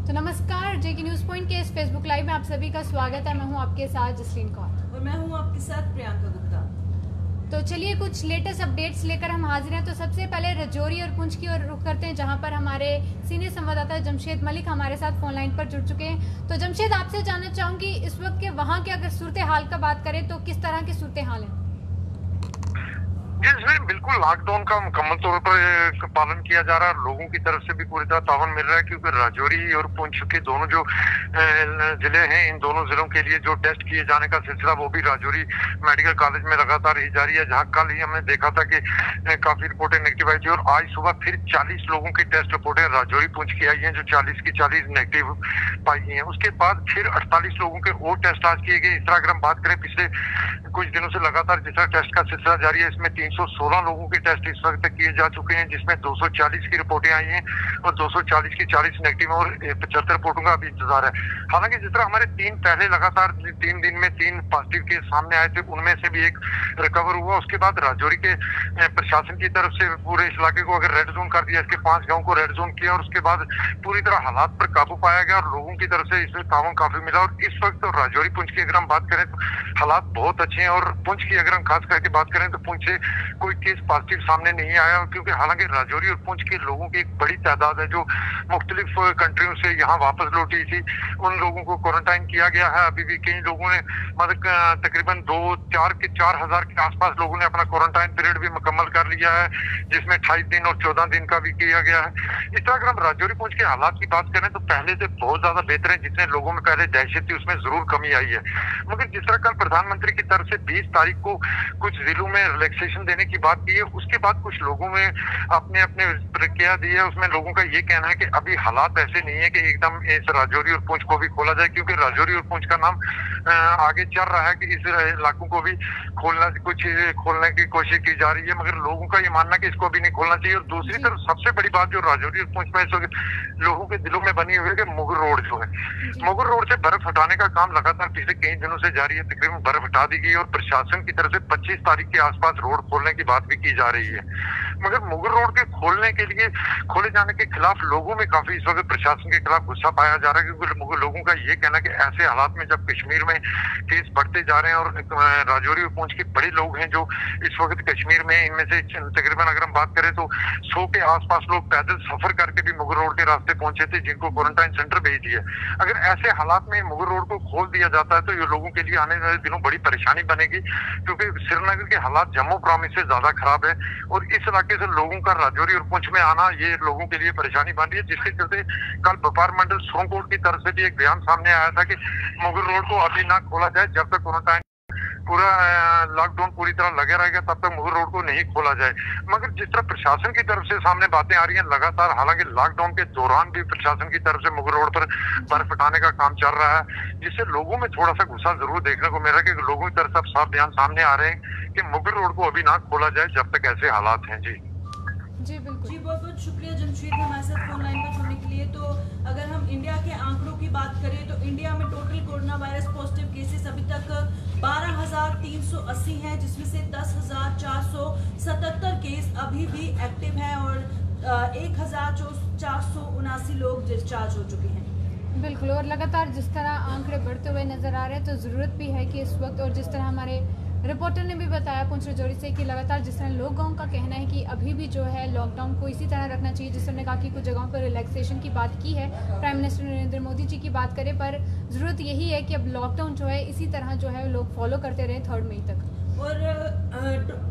तो नमस्कार, जेके news point के इस फेसबुक लाइव में आप सभी का स्वागत है। मैं हूं आपके साथ जसलीन कौर और मैं हूं आपके साथ प्रियंका गुप्ता। तो चलिए कुछ लेटेस्ट अपडेट्स लेकर हम हाजिर हैं। तो सबसे पहले राजौरी और पुंछ की ओर रुख करते हैं, जहां पर हमारे सीनियर संवाददाता जमशेद मलिक हमारे साथ फोन लाइन पर जुड़ चुके हैं। तो जमशेद, आपसे जानना चाहूंगी इस वक्त के वहां के अगर सूरत हाल का बात करें तो किस तरह की सूरत हाल है? जिसमें बिल्कुल लॉकडाउन का मुकम्मल तौर पर पालन किया जा रहा है। लोगों की तरफ से भी पूरी तरह तावन मिल रहा है, क्योंकि राजौरी और पुंछ के दोनों जो जिले हैं, इन दोनों जिलों के लिए जो टेस्ट किए जाने का सिलसिला वो भी राजौरी मेडिकल कॉलेज में लगातार ही जारी है। जहां कल ही हमने देखा था कि काफी रिपोर्टें नेगेटिव आई थी और आज सुबह फिर 40 लोगों की टेस्ट रिपोर्टें राजौरी पुंछ की आई हैं, जो 40 की 40 नेगेटिव पाई गई हैं। उसके बाद फिर 48 लोगों के और टेस्ट आज किए गए। इस तरह अगर हम बात करें पिछले कुछ दिनों से लगातार जिस तरह टेस्ट का सिलसिला जारी है, इसमें 316 लोगों के टेस्ट इस वक्त तक किए जा चुके हैं, जिसमें 240 की रिपोर्टें आई हैं और 240 की 40 नेगेटिव और 75 रिपोर्टों का अभी इंतजार है। हालांकि जिस तरह हमारे पहले लगातार 3 दिन में 3 पॉजिटिव केस सामने आए थे, उनमें से भी एक रिकवर हुआ। उसके बाद राजौरी के प्रशासन की तरफ से पूरे इस इलाके को अगर रेड जोन कर दिया, इसके 5 गाँव को रेड जोन किया और उसके बाद पूरी तरह हालात पर काबू पाया गया और लोगों की तरफ से इसमें ताउन काफी मिला। और इस वक्त राजौरी पुंछ की अगर हम बात करें तो हालात बहुत अच्छे हैं। और पुंछ की अगर हम खास करके बात करें तो पुंछ से कोई केस पॉजिटिव सामने नहीं आया, क्योंकि हालांकि राजौरी और पुंछ के लोगों की एक बड़ी तादाद है जो मुख्तलिफ कंट्रियों से यहाँ वापस लौटी थी। उन लोगों को क्वारंटाइन किया गया है। अभी भी कई लोगों ने मतलब तकरीबन 4,000 के आसपास लोगों ने अपना क्वारंटाइन पीरियड भी मुकम्मल कर लिया है, जिसमें 28 दिन और 14 दिन का भी किया गया है। इस तरह अगर हम राजौरी पुंछ के हालात की बात करें तो पहले से बहुत ज्यादा बेहतर है। जितने लोगों में पहले दहशत थी उसमें जरूर कमी आई है, मगर जिस तरह कल प्रधानमंत्री की तरफ से 20 तारीख को कुछ जिलों में रिलैक्सेशन देने की बात की है, उसके बाद कुछ लोगों में अपने अपने प्रतिक्रिया दी है। उसमें लोगों का ये कहना है कि अभी हालात ऐसे नहीं है कि एकदम इस राजौरी और पुंछ को भी खोला जाए, क्योंकि राजौरी और पुंछ का नाम आगे चल रहा है कि इस इलाकों को भी खोलने की कोशिश की जा रही है, मगर लोगों का ये मानना कि इसको अभी नहीं खोलना चाहिए। और दूसरी तरफ सबसे बड़ी बात जो राजौरी और पुंछ में इस वक्त लोगों के दिलों में बनी हुई है कि मुगर रोड जो है, मुगर रोड से बर्फ हटाने का काम लगातार पिछले कई दिनों से जारी है। तकरीबन बर्फ हटा दी गई और प्रशासन की तरफ से 25 तारीख के आसपास रोड खोलने की बात भी की जा रही है, मगर मुगर रोड के खोले जाने के खिलाफ लोगों में काफी इस वक्त प्रशासन के खिलाफ गुस्सा पाया जा रहा है, क्योंकि लोगों का ये कहना कि ऐसे हालात में जब कश्मीर में केस बढ़ते जा रहे हैं और राजौरी और पुंछ के बड़े लोग हैं जो इस वक्त कश्मीर में, इनमें से तकरीबन अगर हम बात करें तो 100 के आसपास लोग पैदल सफर करके भी मुगर रोड के रास्ते पहुंचे थे, जिनको क्वारंटाइन सेंटर भेज दिया। अगर ऐसे हालात में मुगर रोड को खोल दिया जाता है तो ये लोगों के लिए आने वाले दिनों बड़ी परेशानी बनेगी, क्योंकि श्रीनगर के हालात जम्मू प्रामिस से ज्यादा खराब है और इस इलाके से लोगों का राजौरी और पुंछ में आना ये लोगों के लिए परेशानी बन रही है। जिसके चलते कल व्यापार मंडल सोमकोट की तरफ से भी एक बयान सामने आया था कि मुगर रोड को अभी ना खोला जाए, जब तक क्वारंटाइन पूरा लॉकडाउन पूरी तरह लगे रहेगा तब तक मुगर रोड को नहीं खोला जाए। मगर जिस तरह प्रशासन की तरफ से सामने बातें आ रही हैं लगातार, हालांकि लॉकडाउन के दौरान भी प्रशासन की तरफ से मुगर रोड पर बर्फ हटाने का काम चल रहा है, जिससे लोगों में थोड़ा सा गुस्सा जरूर देखने को मिल रहा है कि लोगों की तरफ से साफ बयान सामने आ रहे हैं कि मुगर रोड को अभी ना खोला जाए जब तक ऐसे हालात हैं। जी बिल्कुल, जी बहुत बहुत शुक्रिया जमशेद हमारे साथ फोन लाइन पर जुड़ने के लिए। तो अगर हम इंडिया के आंकड़ों की बात करें तो इंडिया में total corona virus positive cases अभी तक 12,380 हैं, जिसमें से 10,477 केस अभी भी एक्टिव हैं और 1,479 लोग डिस्चार्ज हो चुके हैं। बिल्कुल, और लगातार जिस तरह आंकड़े बढ़ते हुए नजर आ रहे हैं तो ज़रूरत भी है कि इस वक्त, और जिस तरह हमारे रिपोर्टर ने भी बताया पुंछ राजौरी से कि लगातार जिस तरह लोगों का कहना है कि अभी भी जो है लॉकडाउन को इसी तरह रखना चाहिए, जिस तरह कहा कि कुछ जगहों पर रिलैक्सेशन की बात की है प्राइम मिनिस्टर नरेंद्र मोदी जी की बात करें, पर ज़रूरत यही है कि अब लॉकडाउन जो है इसी तरह जो है लोग फॉलो करते रहे 3 मई तक। और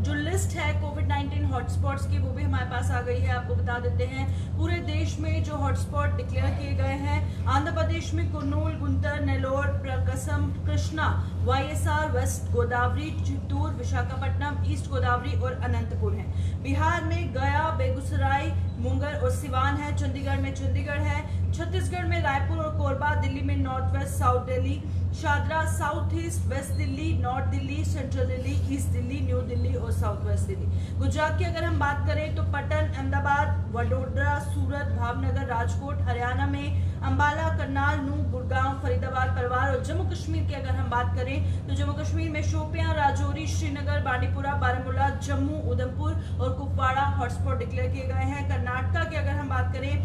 जो लिस्ट है कोविड-19 हॉटस्पॉट्स की वो भी हमारे पास आ गई है, आपको बता देते हैं। पूरे देश में जो हॉटस्पॉट डिक्लेयर किए गए हैं, आंध्र प्रदेश में Kurnool, Guntur, Nellore, Prakasam, Krishna, YSR, west Godavari, Chittoor, Visakhapatnam, east Godavari और अनंतपुर हैं। बिहार में गया, बेगूसराय, मुंगेर और सिवान है। चंडीगढ़ में चंडीगढ़ है। छत्तीसगढ़ में रायपुर और कोरबा। दिल्ली में north west, south Delhi, Shahdara, south east, west Delhi, north Delhi, central Delhi, east Delhi, new Delhi और साउथ वेस्ट दिल्ली। गुजरात की अगर हम बात करें तो पटन, अहमदाबाद, वडोदरा, सूरत, भावनगर, राजकोट। हरियाणा में अंबाला, करनाल, नूह, गुड़गांव, फरीदाबाद, परवार। और जम्मू कश्मीर की अगर हम बात करें तो जम्मू कश्मीर में शोपियां, राजौरी, श्रीनगर, बांडीपुरा, बारामूला, जम्मू, उधमपुर और कुपवाड़ा हॉटस्पॉट डिक्लेयर किए गए हैं। कर्नाटका की अगर हम बात करें,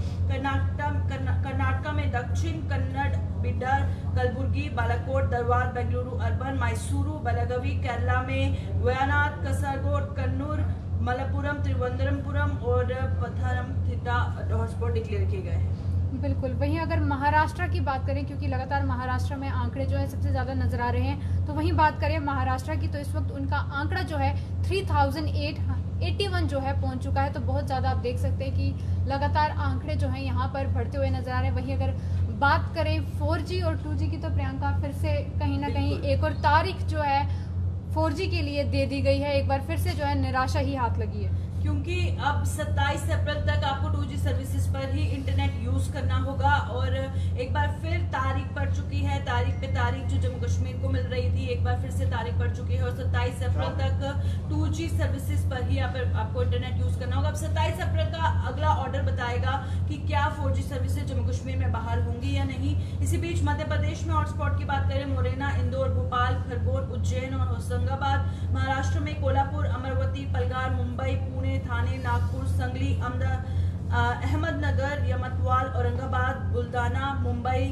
कर्नाटका में दक्षिण कन्नड़, बिडर, कलबुर्गी, बालाकोट, धारवाड़, बेंगलुरु अर्बन, मैसूरू, बेलगावी, केरला में वयनाड, कासरगोड, कन्नूर, मलप्पुरम, त्रिवंद्रमपुरम और पथनमथिट्टा हॉटस्पॉट डिक्लेयर किए गए हैं। बिल्कुल। वहीं अगर महाराष्ट्र की बात करें, क्योंकि लगातार महाराष्ट्र में आंकड़े जो है सबसे ज़्यादा नजर आ रहे हैं, तो वहीं बात करें महाराष्ट्र की, तो इस वक्त उनका आंकड़ा जो है 3081 जो है पहुंच चुका है। तो बहुत ज़्यादा आप देख सकते हैं कि लगातार आंकड़े जो हैं यहाँ पर बढ़ते हुए नजर आ रहे हैं। वहीं अगर बात करें 4G और 2G की, तो प्रियंका फिर से कहीं ना कहीं एक और तारीख जो है 4G के लिए दे दी गई है। एक बार फिर से जो है निराशा ही हाथ लगी है, क्योंकि अब 27 अप्रैल तक आपको 2G सर्विसेज पर ही इंटरनेट यूज करना होगा और एक बार फिर तारीख पड़ चुकी है। तारीख पे तारीख जो जम्मू कश्मीर को मिल रही थी, एक बार फिर से तारीख पड़ चुकी है और 27 अप्रैल तक 2G सर्विसेज पर ही आपको इंटरनेट यूज करना होगा। अब 27 अप्रैल का अगला ऑर्डर बताएगा कि क्या 4G सर्विसेज जम्मू कश्मीर में बहाल होंगी या नहीं। इसी बीच मध्य प्रदेश में हॉटस्पॉट की बात करें, मुरैना, इंदौर, भोपाल, खरगोन, उज्जैन और होशंगाबाद। महाराष्ट्र में कोल्हापुर, अमरावती, पलघर, मुंबई, पुणे, थाने, नागपुर, संगली, अहमदनगर, यमतवाल, औरंगाबाद, बुलदाना, मुंबई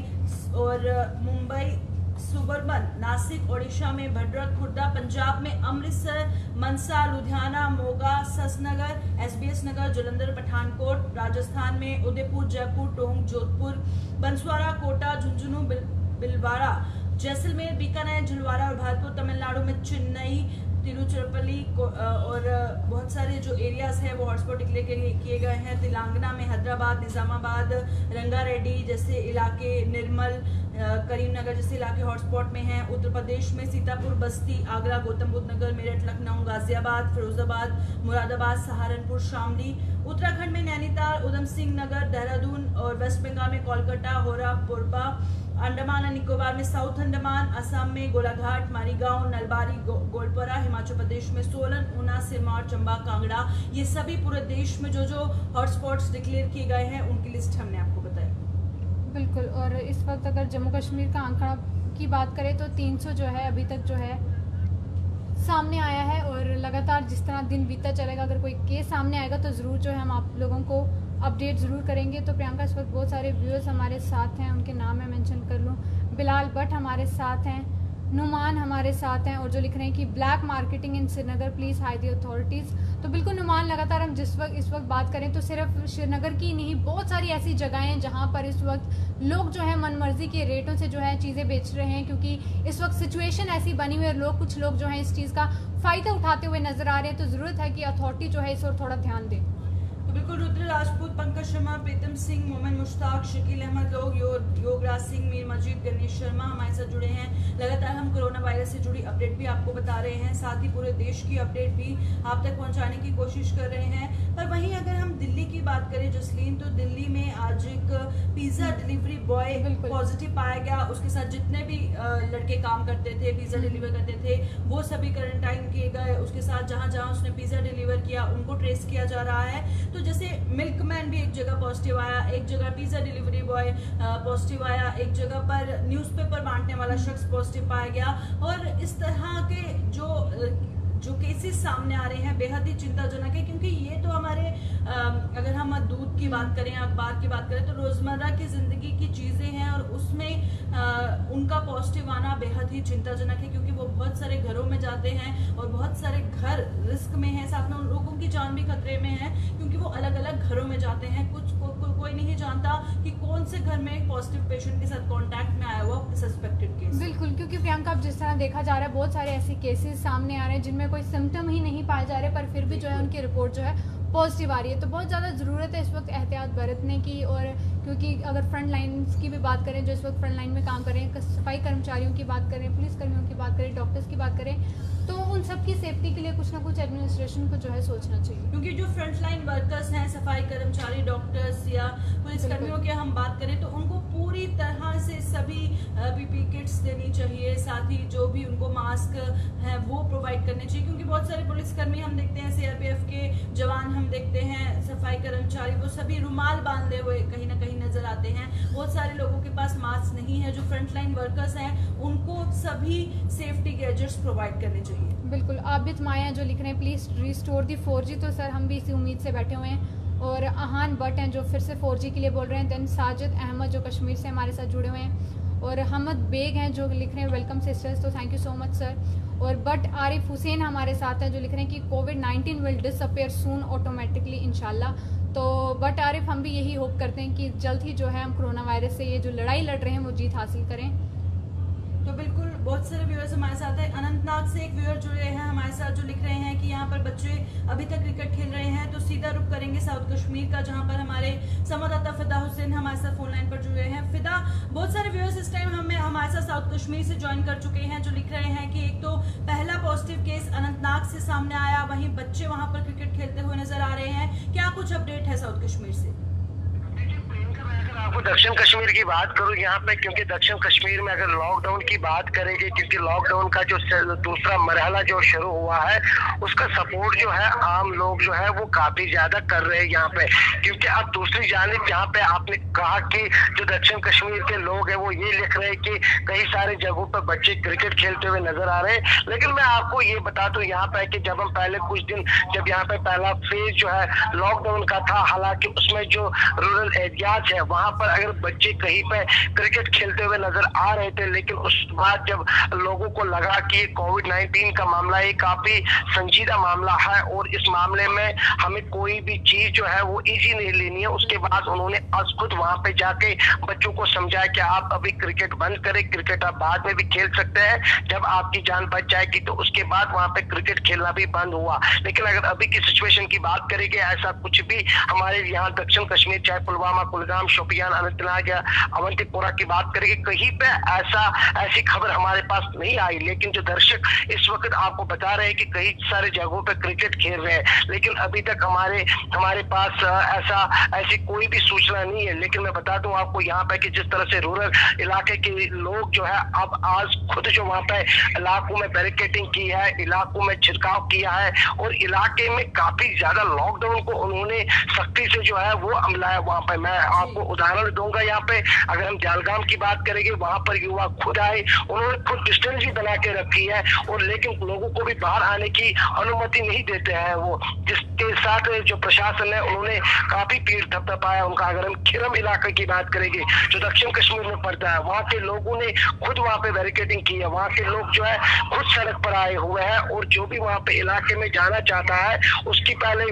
सुबर्बन, नासिक, ओडिशा में भद्रक, खुर्दा, पंजाब में अमृतसर, मनसा, लुधियाना, मोगा, ससनगर, SBS नगर, जालंधर, पठानकोट, राजस्थान में उदयपुर, जयपुर, टोंक, जोधपुर, बंसवाड़ा, कोटा, झुंझुनू, बिलवाड़ा, जैसलमेर, बीकानेर, झिलवाड़ा और भागलपुर। तमिलनाडु में चेन्नई, तिरुचिरापल्ली और बहुत सारे जो एरियाज हैं वो हॉटस्पॉट डिक्लेयर किए गए हैं। तेलंगाना में हैदराबाद, निजामाबाद, रंगारेड्डी जैसे इलाके, निर्मल, करीमनगर जैसे इलाके हॉटस्पॉट में हैं। उत्तर प्रदेश में सीतापुर, बस्ती, आगरा, गौतम बुद्ध नगर, मेरठ, लखनऊ, गाजियाबाद, फिरोजाबाद, मुरादाबाद, सहारनपुर, शामली। उत्तराखंड में नैनीताल, उधम सिंह नगर, देहरादून और वेस्ट बंगाल में कोलकाता, होरा, पुरबा। अंडमान और निकोबार में साउथ अंडमान, असम में गोलाघाट, मारीगांव, नलबारी, गोलपारा। हिमाचल प्रदेश में सोलन, ऊना, सिरमौर, चंबा, कांगड़ा। ये सभी पूरे देश में जो हॉटस्पॉट्स डिक्लेयर किए गए हैं उनकी लिस्ट हमने आपको बताई। बिल्कुल। और इस वक्त अगर जम्मू कश्मीर का आंकड़ा की बात करें तो 300 जो है अभी तक जो है सामने आया है और लगातार जिस तरह दिन बीतता चलेगा, अगर कोई केस सामने आएगा तो ज़रूर जो है हम आप लोगों को अपडेट ज़रूर करेंगे। तो प्रियंका, इस वक्त बहुत सारे व्यूअर्स हमारे साथ हैं, उनके नाम मैं मेंशन कर लूँ। बिलाल भट्ट हमारे साथ हैं, नुमान हमारे साथ हैं और जो लिख रहे हैं कि black marketing in Srinagar please high the authorities. तो बिल्कुल नुमान, लगातार हम इस वक्त बात करें तो सिर्फ श्रीनगर की नहीं, बहुत सारी ऐसी जगहें हैं जहां पर इस वक्त लोग जो है मनमर्जी के रेटों से जो है चीज़ें बेच रहे हैं, क्योंकि इस वक्त सिचुएशन ऐसी बनी हुई है। कुछ लोग जो है इस चीज़ का फ़ायदा उठाते हुए नजर आ रहे हैं। तो ज़रूरत है कि अथॉरिटी जो है इस और थोड़ा ध्यान दे। तो बिल्कुल रुद्र राजपूत, पंकज शर्मा, प्रीतम सिंह, मोमिन मुश्ताक, शकील अहमद लोग, योगराज सिंह, मीर मजीद, गणेश शर्मा हमारे साथ जुड़े हैं। लगातार हम कोरोना वायरस से जुड़ी अपडेट भी आपको बता रहे हैं, साथ ही पूरे देश की अपडेट भी आप तक पहुंचाने की कोशिश कर रहे हैं। पर वहीं अगर हम दिल्ली की बात करें जसलीन, तो दिल्ली में आज एक पिज्जा डिलीवरी बॉय पॉजिटिव पाया गया। उसके साथ जितने भी लड़के काम करते थे, पिज्जा डिलीवर करते थे, वो सभी क्वारंटाइन किए गए। उसके साथ जहां उसने पिज्जा डिलीवर किया उनको ट्रेस किया जा रहा है। तो जैसे मिल्कमैन भी एक जगह पॉजिटिव आया, एक जगह पिज्जा डिलीवरी बॉय पॉजिटिव आया, एक जगह पर न्यूज़पेपर बांटने वाला शख्स पॉजिटिव पाया गया। और इस तरह के जो केसेस सामने आ रहे हैं बेहद ही चिंताजनक है, क्योंकि ये तो हमारे अगर हम दूध की बात करें, अखबार की बात करें, तो रोजमर्रा की जिंदगी की चीजें हैं और उसमें उनका पॉजिटिव आना बेहद ही चिंताजनक है, क्योंकि वो बहुत सारे घरों में जाते हैं और बहुत सारे घर रिस्क में हैं, साथ में उन लोगों की जान भी खतरे में है, क्योंकि वो अलग अलग घरों में जाते हैं। कोई नहीं जानता कि कौन से घर में एक पॉजिटिव पेशेंट के साथ कांटेक्ट में आया हुआ सस्पेक्टेड केस। बिल्कुल, क्योंकि प्रियंका अब जिस तरह देखा जा रहा है बहुत सारे ऐसे केसेस सामने आ रहे हैं जिनमें कोई सिम्टम ही नहीं पाए जा रहे, पर फिर भी जो है उनकी रिपोर्ट जो है पॉजिटिव आ रही है। तो बहुत ज़्यादा ज़रूरत है इस वक्त एहतियात बरतने की। और क्योंकि अगर फ्रंट लाइन्स की भी बात करें, जो इस वक्त फ्रंट लाइन में काम कर रहे हैं, सफाई कर्मचारियों की बात करें, पुलिस कर्मियों की बात करें, डॉक्टर्स की बात करें, तो उन सब की सेफ्टी के लिए कुछ ना कुछ एडमिनिस्ट्रेशन को जो है सोचना चाहिए। क्योंकि जो फ्रंट लाइन वर्कर्स हैं, सफाई कर्मचारी, डॉक्टर्स या पुलिस कर्मियों की हम बात करें, तो उनको पूरी तरह से सभी पीपी किट्स देनी चाहिए, साथ ही जो भी उनको मास्क है वो प्रोवाइड करने चाहिए, क्योंकि बहुत सारे पुलिसकर्मी हम देखते हैं, CRPF के जवान हम देखते हैं, सफाई कर्मचारी, वो सभी रुमाल बांधे हुए कहीं ना कहीं नजर आते हैं। बहुत सारे लोगों के पास मास्क नहीं है। जो फ्रंट लाइन वर्कर्स हैं उनको सभी सेफ्टी गैजेट्स प्रोवाइड करने चाहिए। बिल्कुल। आबिद माया जो लिख रहे हैं प्लीज रिस्टोर दी 4G, तो सर हम भी इसी उम्मीद से बैठे हुए हैं। और अहान भट्ट हैं जो फिर से 4G के लिए बोल रहे हैं। देन साजिद अहमद जो कश्मीर से हमारे साथ जुड़े हुए हैं, और हमद बेग हैं जो लिख रहे हैं वेलकम सिस्टर्स, तो thank you so much sir. और बट आरिफ हुसैन हमारे साथ हैं जो लिख रहे हैं कि कोविड-19 विल डिसअपियर सून ऑटोमेटिकली इंशाल्लाह। तो बट आरिफ हम भी यही होप करते हैं कि जल्द ही जो है हम कोरोना वायरस से ये जो लड़ाई लड़ रहे हैं वो जीत हासिल करें। तो बिल्कुल बहुत सारे व्यूअर्स हमारे साथ हैं। अनंतनाग से एक व्यूअर जुड़े हैं हमारे साथ जो लिख रहे हैं कि यहाँ पर बच्चे अभी तक क्रिकेट खेल रहे हैं। तो सीधा रुख करेंगे साउथ कश्मीर का, जहाँ पर हमारे संवाददाता फिदा हुसैन हमारे साथ फोन लाइन पर जुड़े हैं। फिदा, बहुत सारे व्यूअर्स इस टाइम हमारे साथ साउथ कश्मीर से ज्वाइन कर चुके हैं जो लिख रहे हैं कि एक तो पहला पॉजिटिव केस अनंतनाग से सामने आया, वहीं बच्चे वहां पर क्रिकेट खेलते हुए नजर आ रहे हैं। क्या कुछ अपडेट है साउथ कश्मीर से? आपको दक्षिण कश्मीर की बात करूं यहाँ पे, क्योंकि दक्षिण कश्मीर में अगर लॉकडाउन की बात करेंगे, क्योंकि लॉकडाउन का जो दूसरा मरहला जो शुरू हुआ है उसका सपोर्ट जो है आम लोग जो है वो काफी ज्यादा कर रहे हैं यहाँ पे। क्योंकि अब दूसरी जानिब जहाँ पे आपने कहा कि जो दक्षिण कश्मीर के लोग हैं वो ये लिख रहे हैं कि कई सारे जगहों पर बच्चे क्रिकेट खेलते हुए नजर आ रहे हैं। लेकिन मैं आपको ये बता दूं यहाँ पे कि जब हम पहले कुछ दिन जब यहाँ पे पहला फेज जो है लॉकडाउन का था, हालांकि उसमें जो रूरल एरियाज है वहां पर अगर बच्चे कहीं पे क्रिकेट खेलते हुए नजर आ रहे थे, लेकिन उस बाद जब लोगों को लगा कि कोविड-19 का मामला एक काफी संजीदा मामला है और इस मामले में हमें कोई भी चीज जो है वो इजी नहीं लेनी है, उसके बाद उन्होंने आज खुद वहां पे जाके बच्चों को समझाया कि आप अभी क्रिकेट बंद करें, क्रिकेट आप बाद में भी खेल सकते हैं, जब आपकी जान बच जाएगी। तो उसके बाद वहां पे क्रिकेट खेलना भी बंद हुआ। लेकिन अगर अभी की सिचुएशन की बात करेंगे, ऐसा कुछ भी हमारे यहाँ दक्षिण कश्मीर, चाहे पुलवामा, कुलगाम, शोपियान, अनंतनाग या अवंतीपोरा की बात करेंगे, कहीं पे ऐसी खबर हमारे पास नहीं आई। लेकिन जो दर्शक इस वक्त आपको बता रहे हैं कि कई सारे जगहों पे क्रिकेट खेल रहे हैं, लेकिन अभी तक हमारे पास ऐसी कोई भी सूचना नहीं है। लेकिन मैं बता दूं आपको यहाँ पे कि जिस तरह से रूरल इलाके के लोग जो है अब आज खुद जो वहाँ पे इलाकों में बैरिकेडिंग की है, इलाकों में छिड़काव किया है और इलाके में काफी ज्यादा लॉकडाउन को उन्होंने सख्ती से जो है वो अमलाया वहाँ पे। मैं आपको उदाहरण दूंगा, यहाँ पे अगर हम जालगाम की बात करेंगे, वहां पर युवा खुद आए, उन्होंने खुद डिस्टेंस भी बना के रखी है और लेकिन लोगों को भी बाहर आने की अनुमति नहीं देते हैं वो, जिसके साथ जो प्रशासन है उन्होंने काफी पीड़ थपथपाया उनका। अगर हम खिरम इलाके की बात करेंगे जो दक्षिण कश्मीर में पड़ता है, वहाँ के लोगों ने खुद वहाँ पे बैरिकेडिंग की है, वहाँ के लोग जो है खुद सड़क पर आए हुए हैं और जो भी वहाँ पे इलाके में जाना चाहता है उसकी पहले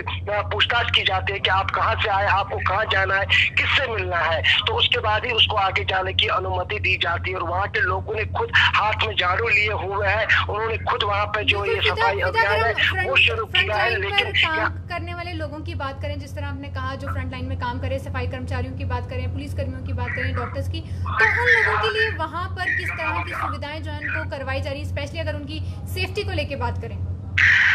पूछताछ की जाती है कि आप कहाँ से आए, आपको कहाँ जाना है, किससे मिलना है, तो उसके बाद ही उसको आगे जाने की अनुमति दी जाती है। और वहाँ के लोगों ने खुद हाथ में झाड़ू लिए हुए हैं, उन्होंने खुद वहाँ पे जो ये सफाई अभियान है वो शुरू किया है। लेकिन काम करने वाले लोगों की बात करें, जिस तरह आपने कहा जो फ्रंट लाइन में काम करे, सफाई कर्मचारियों की बात करें, पुलिस कर्मियों की बात करें, डॉक्टर्स की, तो उन लोगों के लिए वहाँ पर किस तरह की सुविधाएं जो है उनको करवाई जा रही है, स्पेशली अगर उनकी सेफ्टी को लेके बात करें?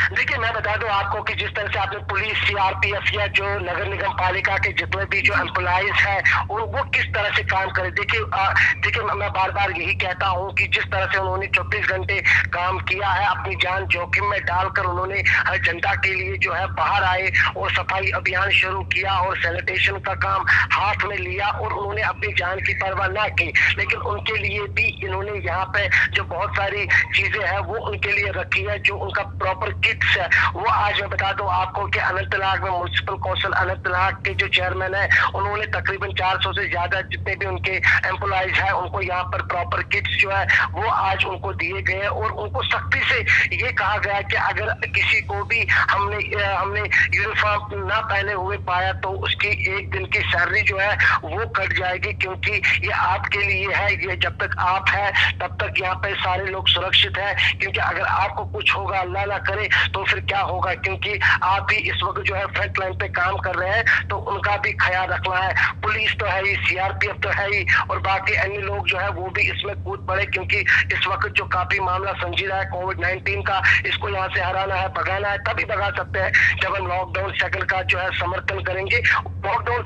देखिए, मैं बता दूं आपको कि जिस तरह से आपने पुलिस, सीआरपीएफ या जो नगर निगम पालिका के जितने भी जो एम्प्लॉइज हैं वो किस तरह से काम करें। देखिए मैं बार बार यही कहता हूं कि जिस तरह से उन्होंने 24 घंटे काम किया है, अपनी जान जोखिम में डालकर उन्होंने हर जनता के लिए जो है बाहर आए और सफाई अभियान शुरू किया और सैनिटेशन का काम हाथ में लिया और उन्होंने अपनी जान की परवाह ना की। लेकिन उनके लिए भी इन्होंने यहाँ पे जो बहुत सारी चीजें हैं वो उनके लिए रखी है, जो उनका प्रॉपर किट्स है वो आज मैं बता दूं आपको कि अनंतनाग में म्युनिसिपल कौंसिल अनंतनाग के जो चेयरमैन है उन्होंने तकरीबन 400 से ज्यादा जितने भी उनके एम्प्लॉइज हैं उनको यहाँ पर प्रॉपर किट्स जो है वो आज उनको दिए गए और उनको सख्ती से ये कहा गया कि अगर किसी को भी हमने यूनिफॉर्म ना पहने हुए पाया तो उसकी एक दिन की सैलरी जो है वो कट जाएगी, क्योंकि ये आपके लिए है, ये जब तक आप है तब तक यहाँ पे सारे लोग सुरक्षित है। क्योंकि अगर आपको कुछ होगा, अल्लाह ना करे, तो फिर क्या होगा, क्योंकि आप भी इस वक्त जो है फ्रंट लाइन पे काम कर रहे हैं तो उनका भी ख्याल रखना है। पुलिस तो है ही, सीआरपीएफ तो है ही और बाकी अन्य लोग जो है वो भी इसमें कूद पड़े, क्योंकि इस वक्त जो काफी मामला संजीदा है कोविड-19 का, इसको यहाँ से हराना है, भगाना है, तभी भगा सकते हैं जब हम लॉकडाउन सेकंड का जो है समर्थन करेंगे। लॉकडाउन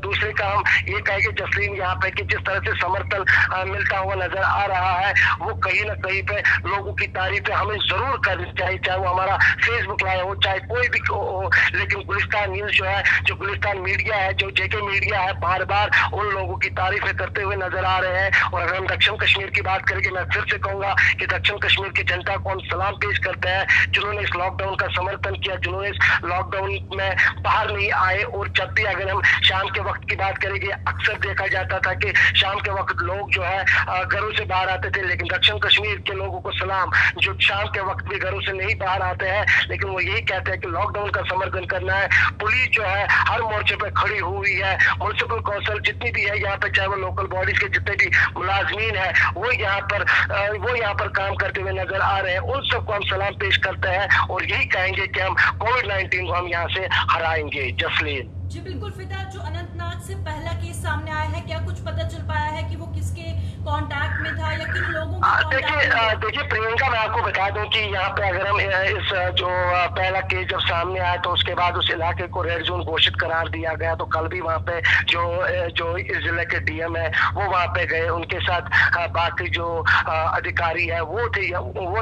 दूसरे का हम ये कहेंगे जसलीन यहाँ पे कि जिस तरह से समर्थन मिलता हुआ नजर आ रहा है वो कहीं ना कहीं पे लोगों की तारीफें हमें जरूर करनी चाहिए, चाहे वो हमारा हमारा फेसबुक लाइव हो, चाहे कोई भी हो, लेकिन गुलिस्तान न्यूज जो है, जो गुलिस्तान मीडिया है, जो जेके मीडिया है, बार बार उन लोगों की तारीफें करते हुए नजर आ रहे हैं। और अगर हम दक्षिण कश्मीर की बात करेंगे, मैं फिर से कहूंगा कि दक्षिण कश्मीर की जनता को हम सलाम पेश करते हैं, जिन्होंने इस लॉकडाउन का समर्थन किया, जिन्होंने इस लॉकडाउन में बाहर नहीं आए। और जब भी अगर हम शाम के वक्त की बात करेंगे, अक्सर देखा जाता था कि शाम के वक्त लोग जो है घरों से बाहर आते थे, लेकिन दक्षिण कश्मीर के लोगों को सलाम, जो शाम के वक्त भी घरों से नहीं बाहर आते हैं, लेकिन वो यही कहते हैं कि लॉकडाउन का समर्थन करना है। पुलिस जो है हर मोर्चे पे खड़ी हुई है, म्युनिसिपल काउंसिल जितनी भी है यहाँ पे, चाहे वो लोकल बॉडीज के जितने भी मुलाजमीन है, वो यहाँ पर काम करते हुए नजर आ रहे हैं। उन सबको हम सलाम पेश करते हैं और यही कहेंगे कि हम कोविड-19 को हम यहाँ से हराएंगे। जसलीन जी बिल्कुल। फिदा, जो अनंतनाग से पहला केस सामने आया है, क्या कुछ पता चल पाया है कि वो किसके कांटेक्ट में था या किन लोगों के देखिए प्रियंका, मैं आपको बता दूं कि यहाँ पे अगर हम इस जो पहला केस जब सामने आया तो उसके बाद उस इलाके को रेड जोन घोषित करार दिया गया। तो कल भी वहाँ पे जो इस जिले के डीएम है वो वहाँ पे गए, उनके साथ बाकी जो अधिकारी है वो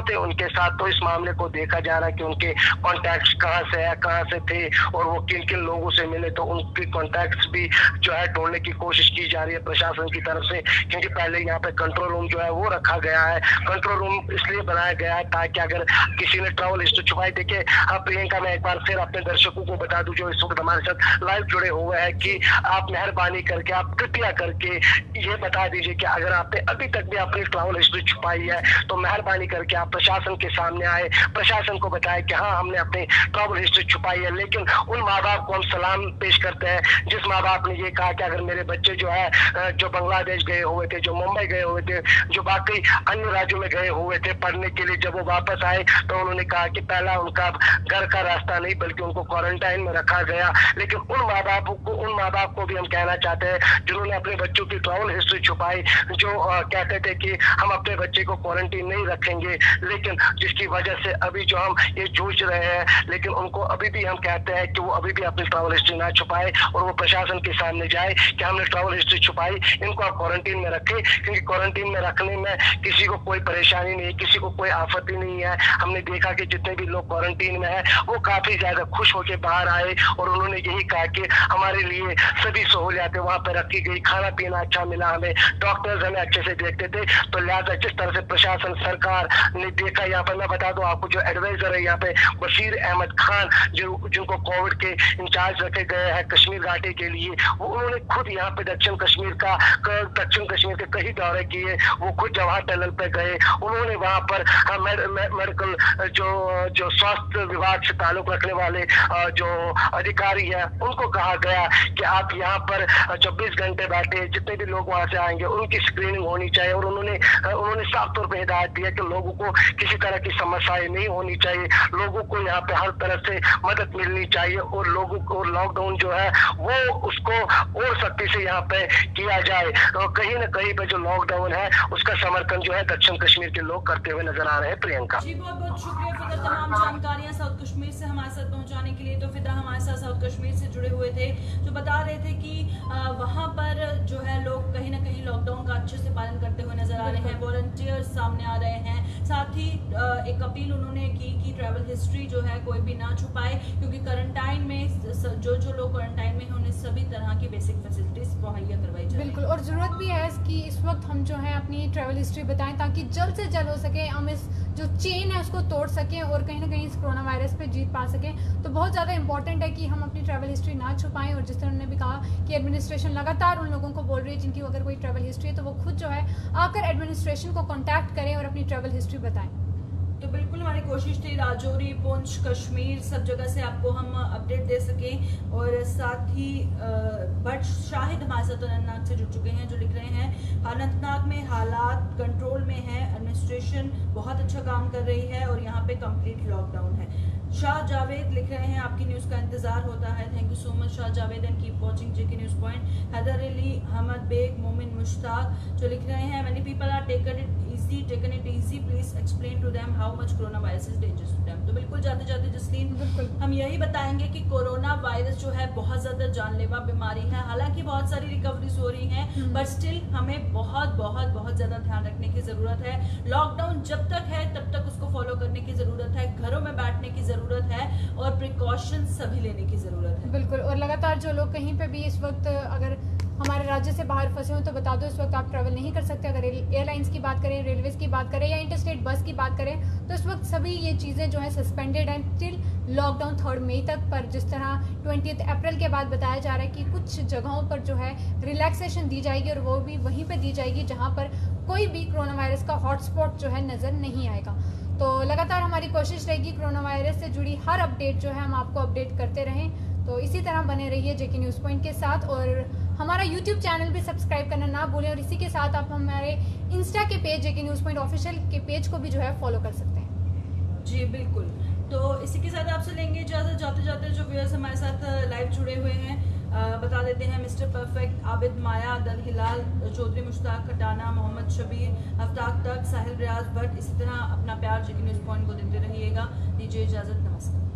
थे उनके साथ। तो इस मामले को देखा जा रहा है कि उनके कॉन्टैक्ट कहाँ से है, कहाँ से थे और वो किन किन लोगों से मिले। तो उनके कॉन्टैक्ट्स भी जो है ढूंढने की कोशिश की जा रही है प्रशासन की तरफ से, क्योंकि पहले यहाँ पे कंट्रोल रूम जो है वो रखा गया है। कंट्रोल रूम इसलिए बनाया गया है ताकि अगर किसी ने ट्रैवल हिस्ट्री छुपाई। देखिए प्रियंका, मैं एक बार फिर अपने दर्शकों को बता दूं जो इस वक्त हमारे साथ लाइव जुड़े हुए हैं कि आप मेहरबानी करके, आप कृपया करके ये बता दीजिए कि अगर आपने अभी तक भी अपनी ट्रैवल हिस्ट्री छुपाई है तो मेहरबानी करके आप प्रशासन के सामने आए, प्रशासन को बताएं कि हाँ हमने अपनी ट्रैवल हिस्ट्री छुपाई है। लेकिन उन माँ बाप को हम सलाम पेश करते हैं जिस माँ बाप ने ये कहा कि अगर मेरे बच्चे जो है जो बांग्लादेश गए हुए थे, जो मुंबई गए हुए थे, जो बाकी अन्य राज्यों में गए हुए थे पढ़ने के लिए, जब वो वापस आए तो उन्होंने कहा कि पहला उनका घर का रास्ता नहीं बल्कि उनको क्वारंटाइन में रखा गया। लेकिन उन माँ बाप को भी हम कहना चाहते हैं जिन्होंने अपने बच्चों की ट्रैवल हिस्ट्री छुपाई, जो कहते थे कि हम अपने बच्चे को क्वारंटीन नहीं रखेंगे, लेकिन जिसकी वजह से अभी जो हम ये जूझ रहे हैं, लेकिन उनको अभी भी हम कहते हैं कि वो अभी भी अपनी ट्रैवल हिस्ट्री ना छुपाए और वो प्रशासन के सामने जाए कि हमने ट्रैवल हिस्ट्री छुपाई, इनको आप क्वारंटीन में रखें। क्योंकि क्वारंटीन में रखने में किसी को कोई परेशानी नहीं, किसी को कोई आफत ही नहीं है। हमने देखा कि जितने भी लोग क्वारंटीन में है वो काफी ज्यादा खुश होकर बाहर आए और उन्होंने यही कहा कि हमारे लिए सभी सहूलियातें वहाँ पे रखी गई, खाना पीना अच्छा मिला, हमें डॉक्टर्स हमें अच्छे से देखते थे। तो लिहाजा जिस तरह से प्रशासन सरकार ने देखा, यहाँ पर मैं बता दूं आपको जो एडवाइजर है यहाँ पे बशीर अहमद खान, जिनको कोविड के इंचार्ज रखे गए हैं कश्मीर घाटी के लिए, वो उन्होंने खुद यहाँ पे दक्षिण कश्मीर के कई दौरे किए। वो खुद जवाहर टनल पे गए, उन्होंने वहाँ पर मेडिकल जो स्वास्थ्य विभाग से ताल्लुक रखने वाले जो अधिकारी है उनको कहा गया कि आप यहाँ पर 24 घंटे बैठे, जितने भी लोग वहाँ से आएंगे उनकी स्क्रीनिंग होनी चाहिए। और उन्होंने साफ तौर पे हिदायत दिया कि लोगों को किसी तरह की समस्याएं नहीं होनी चाहिए, लोगों को यहाँ पे हर तरह से मदद मिलनी चाहिए और लोगों को लॉकडाउन जो है वो उसको और सख्ती से यहाँ पे किया जाए। तो कहीं न कहीं पे जो लॉकडाउन है उसका समर्थन जो है दक्षिण कश्मीर के लोग करते हुए नजर आ रहे हैं। प्रियंका जी, बहुत बहुत शुक्रिया फिदा, तमाम जानकारियां साउथ कश्मीर से हमारे साथ पहुंचाने के लिए। तो फिदा हमारे साथ साउथ कश्मीर से जुड़े हुए थे, जो बता रहे थे कि वहां पर जो है लोग कहीं ना कहीं लॉकडाउन का अच्छे से पालन करते हुए नजर आ रहे हैं, वॉलंटियर्स सामने आ रहे हैं। साथ ही एक अपील उन्होंने की कि ट्रैवल हिस्ट्री जो है कोई भी ना छुपाए, क्योंकि क्वारंटाइन में जो लोग क्वारंटाइन में हैं उन्हें सभी तरह की बेसिक फैसिलिटीज मुहैया करवाई जाए। बिल्कुल, और ज़रूरत भी है कि इस वक्त हम जो है अपनी ट्रैवल हिस्ट्री बताएं ताकि जल्द से जल्द हो सके हम इस जो चेन है उसको तोड़ सकें और कहीं ना कहीं इस कोरोना वायरस पे जीत पा सकें। तो बहुत ज़्यादा इंपॉर्टेंट है कि हम अपनी ट्रैवल हिस्ट्री ना छुपाएं। और जिस तरह उन्होंने भी कहा कि एडमिनिस्ट्रेशन लगातार उन लोगों को बोल रही है जिनकी अगर कोई ट्रैवल हिस्ट्री है तो वो खुद जो है आकर एडमिनिस्ट्रेशन को कॉन्टैक्ट करें और अपनी ट्रैवल हिस्ट्री बताएं। तो बिल्कुल हमारी कोशिश थी राजौरी, पुंछ, कश्मीर सब जगह से आपको हम अपडेट दे सकें। और साथ ही बट शाहिद हमारे साथ अनंतनाग से जुड़ चुके हैं, जो लिख रहे हैं अनंतनाग में हालात कंट्रोल में है, एडमिनिस्ट्रेशन बहुत अच्छा काम कर रही है और यहाँ पे कंप्लीट लॉकडाउन है। शाह जावेद लिख रहे हैं आपकी न्यूज़ का इंतजार होता है, thank you so much Shah Javed and keep watching JK news point. Haider Ali, Ahmed Baig, Momin Mushtaq जो लिख रहे हैं many people are taken it easy please explain to them how much corona virus is dangerous to them. तो बिल्कुल जाते जाते जसलीन हम यही बताएंगे कि कोरोना वायरस जो है बहुत ज्यादा जानलेवा बीमारी है। हालांकि बहुत सारी रिकवरीज हो रही हैं बट स्टिल हमें बहुत बहुत बहुत ज्यादा ध्यान रखने की जरूरत है। लॉकडाउन जब तक है तब तक उसको फॉलो करने की जरूरत है, घरों में बैठने की जरूरत है और प्रिकॉशन सभी लेने की जरूरत है। बिल्कुल। और लगातार जो लोग कहीं पे भी इस वक्त अगर हमारे राज्य से बाहर फंसे हो तो बता दो इस वक्त आप ट्रैवल नहीं कर सकते। अगर एयरलाइंस की बात करें, रेलवेज की बात करें या इंटरस्टेट बस की बात करें तो इस वक्त सभी ये चीज़ें जो है सस्पेंडेड हैं टिल लॉकडाउन 3 मई तक। पर जिस तरह 20 अप्रैल के बाद बताया जा रहा है कि कुछ जगहों पर जो है रिलैक्सेशन दी जाएगी और वो भी वहीं पर दी जाएगी जहाँ पर कोई भी कोरोना वायरस का हॉटस्पॉट जो है नज़र नहीं आएगा। तो लगातार हमारी कोशिश रहेगी कोरोना वायरस से जुड़ी हर अपडेट जो है हम आपको अपडेट करते रहें। तो इसी तरह बने रहिए जेके न्यूज़ पॉइंट के साथ और हमारा यूट्यूब चैनल भी सब्सक्राइब करना ना भूलें। और इसी के साथ आप हमारे इंस्टा के पेज जेके न्यूज़ पॉइंट ऑफिशियल के पेज को भी जो है फॉलो कर सकते हैं। जी बिल्कुल। तो इसी के साथ आपसे लेंगे इजाजत। जाते जाते जो व्यूअर्स हमारे साथ लाइव जुड़े हुए हैं बता देते हैं मिस्टर परफेक्ट, आबिद माया, दल हिलाल, चौधरी मुश्ताक खटाना, मोहम्मद शबीर, अफ्ताब तक, साहिल रियाज भट्ट, इसी तरह अपना प्यार जेके न्यूज़ पॉइंट को देते रहिएगा। दीजिए इजाजत, नमस्कार।